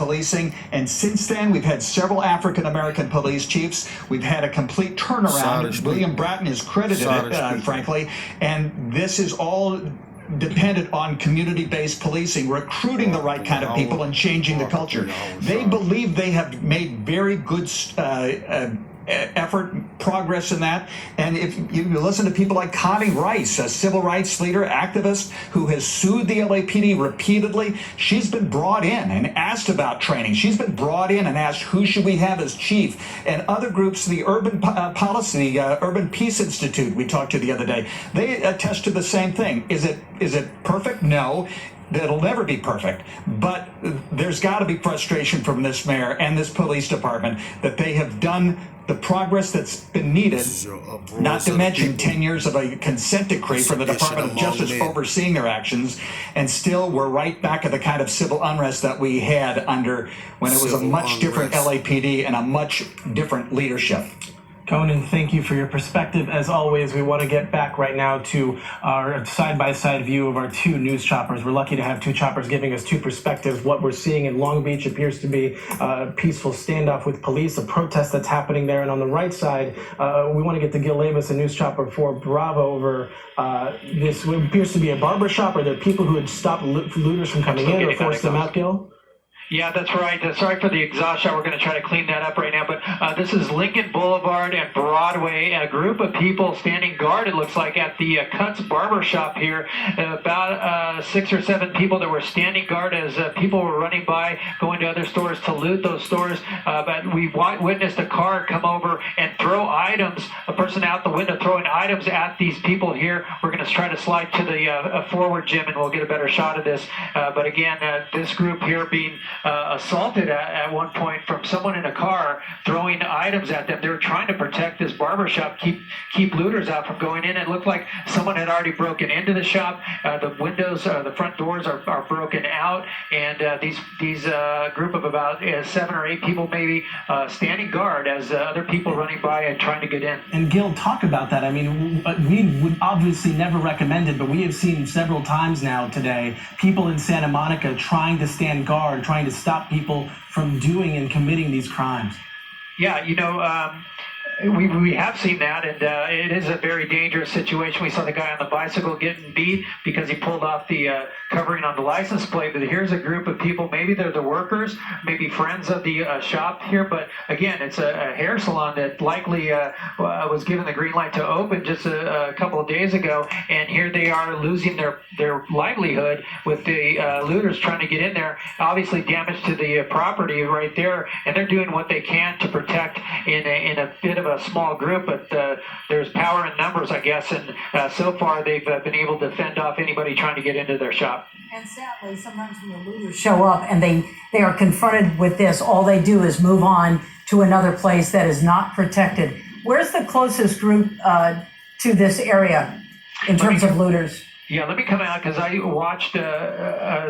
policing. And since then, we've had several African-American police chiefs. We've had a complete turnaround. William Bratton is credited, frankly. And this is all dependent on community-based policing, recruiting the right kind of people and changing the culture. They believe they have made very good progress in that. And if you listen to people like Connie Rice, a civil rights leader, activist, who has sued the LAPD repeatedly, she's been brought in and asked about training. She's been brought in and asked, who should we have as chief? And other groups, the Urban Policy, Urban Peace Institute we talked to the other day, they attest to the same thing. Is it perfect? No. It'll never be perfect, but there's got to be frustration from this mayor and this police department that they have done the progress that's been needed, not to mention 10 years of a consent decree from the Department of Justice overseeing their actions, and still we're right back at the kind of civil unrest that we had under when it was a much different LAPD and a much different leadership. Conan, thank you for your perspective. As always, we want to get back right now to our side-by-side view of our two news choppers. We're lucky to have two choppers giving us two perspectives. What we're seeing in Long Beach appears to be a peaceful standoff with police, a protest that's happening there. And on the right side, we want to get to Gil Labus, a news chopper for Bravo, over this what appears to be a barbershop. Are there people who had stopped looters from coming in or forced them out, Gil? Yeah, that's right. Sorry for the exhaust shot. We're going to try to clean that up right now. But this is Lincoln Boulevard and Broadway. A group of people standing guard, it looks like, at the Cuts Barber Shop here. About 6 or 7 people that were standing guard as people were running by, going to other stores to loot those stores. But we witnessed a car come over and throw items, a person out the window throwing items at these people here. We're going to try to slide to the forward, Jim, and we'll get a better shot of this. But again, this group here being assaulted at one point from someone in a car throwing items at them. They were trying to protect this barbershop, keep looters out from going in. It looked like someone had already broken into the shop. The windows, the front doors are broken out, and these group of about 7 or 8 people maybe standing guard as other people running by and trying to get in. And Gil, talk about that. I mean, we would obviously never recommend it, but we have seen several times now today people in Santa Monica trying to stand guard, trying to stop people from doing and committing these crimes. Yeah, we have seen that, and it is a very dangerous situation. We saw the guy on the bicycle getting beat because he pulled off the covering on the license plate. But here's a group of people, maybe they're the workers, maybe friends of the shop here. But again, it's a hair salon that likely was given the green light to open just a couple of days ago. And here they are losing their livelihood with the looters trying to get in there. Obviously damage to the property right there. And they're doing what they can to protect in a bit of a small group, but there's power in numbers, I guess, and so far they've been able to fend off anybody trying to get into their shop. And sadly, sometimes when the looters show up and they are confronted with this, all they do is move on to another place that is not protected. Where's the closest group to this area in terms of looters? Yeah, let me come out because I watched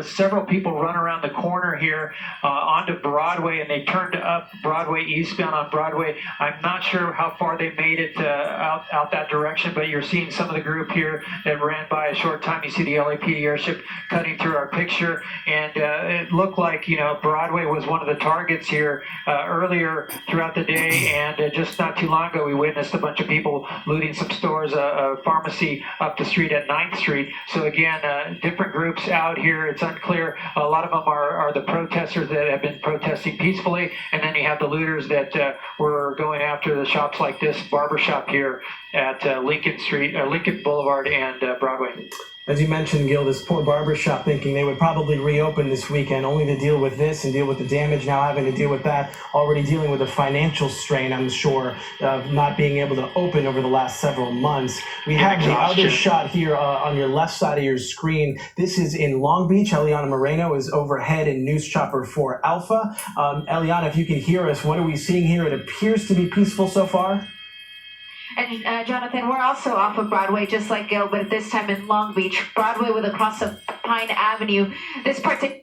several people run around the corner here onto Broadway, and they turned up Broadway eastbound on Broadway. I'm not sure how far they made it out that direction, but you're seeing some of the group here that ran by a short time. You see the LAPD airship cutting through our picture, and it looked like Broadway was one of the targets here earlier throughout the day, and just not too long ago we witnessed a bunch of people looting some stores, a pharmacy up the street at 9th Street. So again, different groups out here. It's unclear. A lot of them are the protesters that have been protesting peacefully, and then you have the looters that were going after the shops like this barbershop here at Lincoln Boulevard and Broadway. As you mentioned, Gil, this poor barbershop thinking they would probably reopen this weekend only to deal with this and deal with the damage, now having to deal with that, already dealing with a financial strain, I'm sure, of not being able to open over the last several months. We have the other shot here on your left side of your screen. This is in Long Beach. Eliana Moreno is overhead in News Chopper 4 Alpha. Eliana, if you can hear us, what are we seeing here? It appears to be peaceful so far. And Jonathan, we're also off of Broadway, just like Gil, but this time in Long Beach. Broadway with across of Pine Avenue. This particular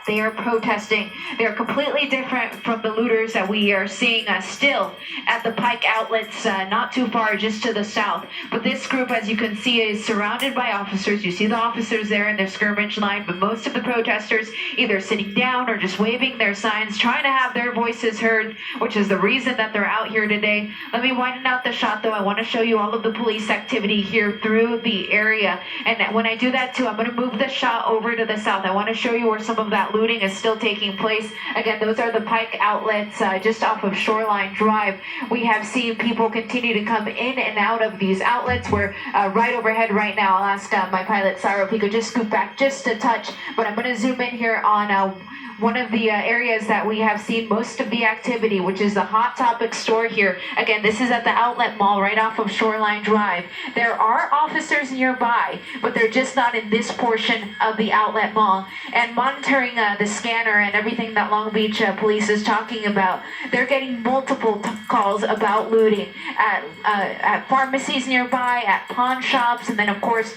They are protesting. They are completely different from the looters that we are seeing still at the Pike outlets, not too far, just to the south. But this group, as you can see, is surrounded by officers. You see the officers there in their skirmish line, but most of the protesters either sitting down or just waving their signs, trying to have their voices heard, which is the reason that they're out here today. Let me widen out the shot, though. I want to show you all of the police activity here through the area. And when I do that, too, I'm going to move the shot over to the south. I want to show you where some of that looting is still taking place. Again, those are the Pike outlets just off of Shoreline Drive. We have seen people continue to come in and out of these outlets. We're right overhead right now. I'll ask my pilot, Sarah, if he could just scoot back just a touch. But I'm going to zoom in here on one of the areas that we have seen most of the activity, which is the Hot Topic store here. Again, this is at the outlet mall right off of Shoreline Drive. There are officers nearby, but they're just not in this portion of the outlet mall. And monitoring the scanner and everything that Long Beach police is talking about, they're getting multiple calls about looting at pharmacies nearby, at pawn shops, and then of course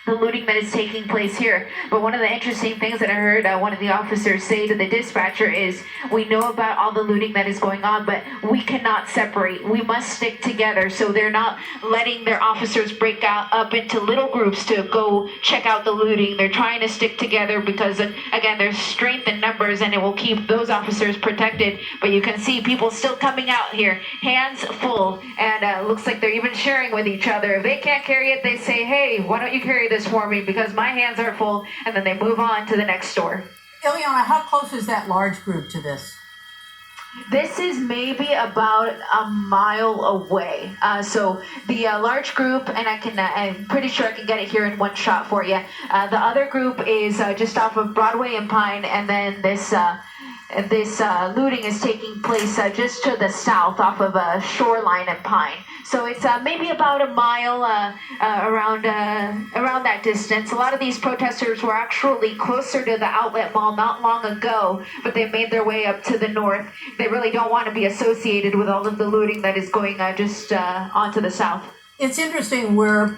the looting that is taking place here. But one of the interesting things that I heard one of the officers say to the dispatcher is, we know about all the looting that is going on, but we cannot separate. We must stick together. So they're not letting their officers break out up into little groups to go check out the looting. They're trying to stick together because, again, there's strength in numbers and it will keep those officers protected. But you can see people still coming out here, hands full, and looks like they're even sharing with each other. If they can't carry it, they say, hey, why don't you carry this for me because my hands are full, and then they move on to the next store. Ileana, how close is that large group to this? This is maybe about a mile away. So the large group, and I'm pretty sure I can get it here in one shot for you. The other group is just off of Broadway and Pine, and then this looting is taking place just to the south off of Shoreline and Pine. So it's maybe about a mile around that distance. A lot of these protesters were actually closer to the outlet mall not long ago, but they made their way up to the north. They really don't want to be associated with all of the looting that is going just onto the south. It's interesting, we're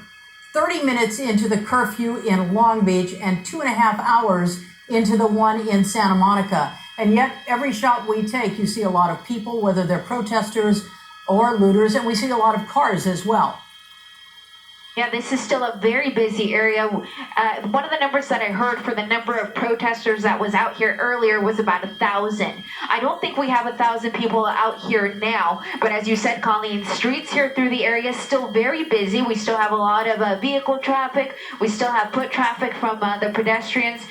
30 minutes into the curfew in Long Beach and 2.5 hours into the one in Santa Monica. And yet, every shot we take, you see a lot of people, whether they're protesters or looters, and we see a lot of cars as well. Yeah, this is still a very busy area. One of the numbers that I heard for the number of protesters that was out here earlier was about 1,000. I don't think we have 1,000 people out here now, but as you said, Colleen, streets here through the area still very busy. We still have a lot of vehicle traffic. We still have foot traffic from the pedestrians.